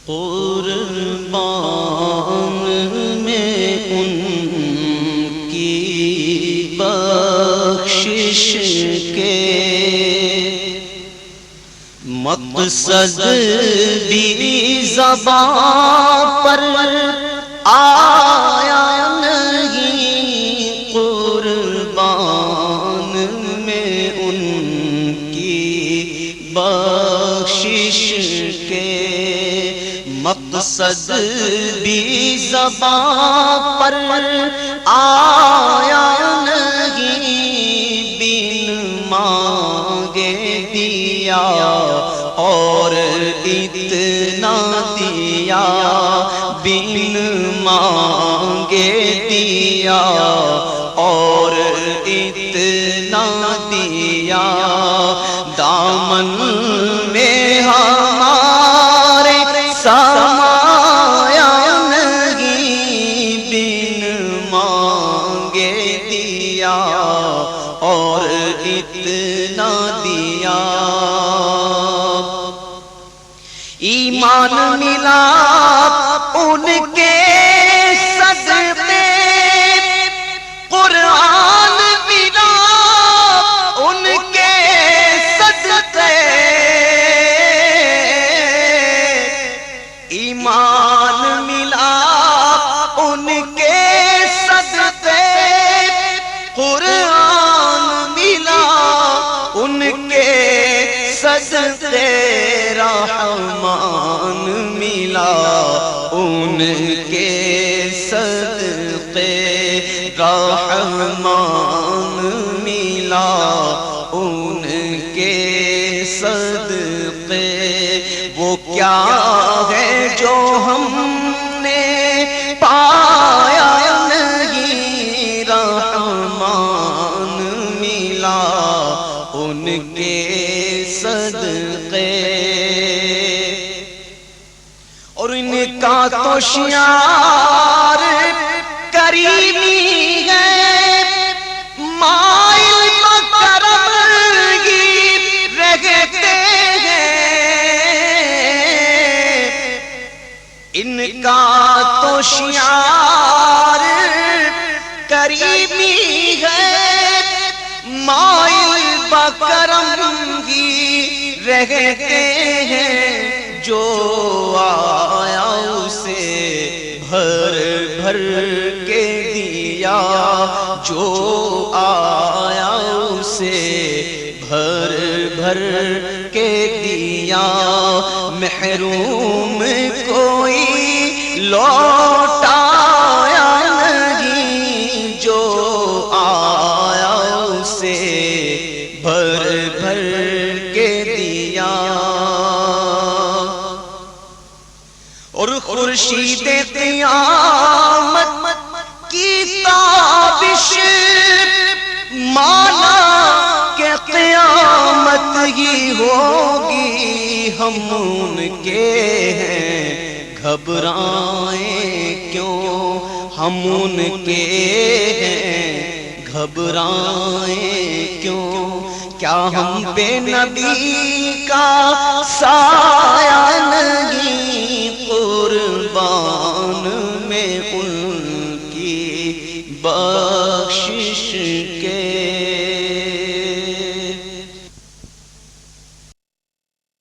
قربان میں ان کی بخشش کے مقصد بھی زبان پر آیا نہیں، قربان میں ان کی بخشش کے مقصد بھی زبان پر آیا نہیں، بن مانگے دیا اور اتنا دیا، بن مانگے دیا اور اتنا دیا، دامن میں ہمارے سمایا نہیں، بن مانگے دیا اور اتنا دیا۔ ایمان ملا ان کے صدقے، قرآن ملا ان کے صدقے، ایمان ملا ان کے صدقے، قرآن ملا ان کے صدقے، رحمان ملا ان کے صدقے، رحمان ملا ان کے صدقے۔ وہ کیا ہے جو ہم نے پایا نہیں، رحمان ملا ان کے صدقے۔ اور ان کا تو شعار کریمی ہے، مائل مکرم ہی رہتے ہیں، ان کا تو شعار کریمی ہے، مائل مکرم ہی رہتے ہیں، جو آیا اسے بھر بھر کے دیا، جو آیا اسے بھر بھر کے دیا، محروم کوئی لوٹایا نہیں، جو آیا اسے بھر بھر کے دیا۔ اور خورشید قیامت کی تابش مانا کہ قیامت ہی ہوگی، ہم ان کے ہیں گھبرائیں کیوں، ہم ان کے ہیں گھبرائیں کیوں، کیا ہم پہ نبی کا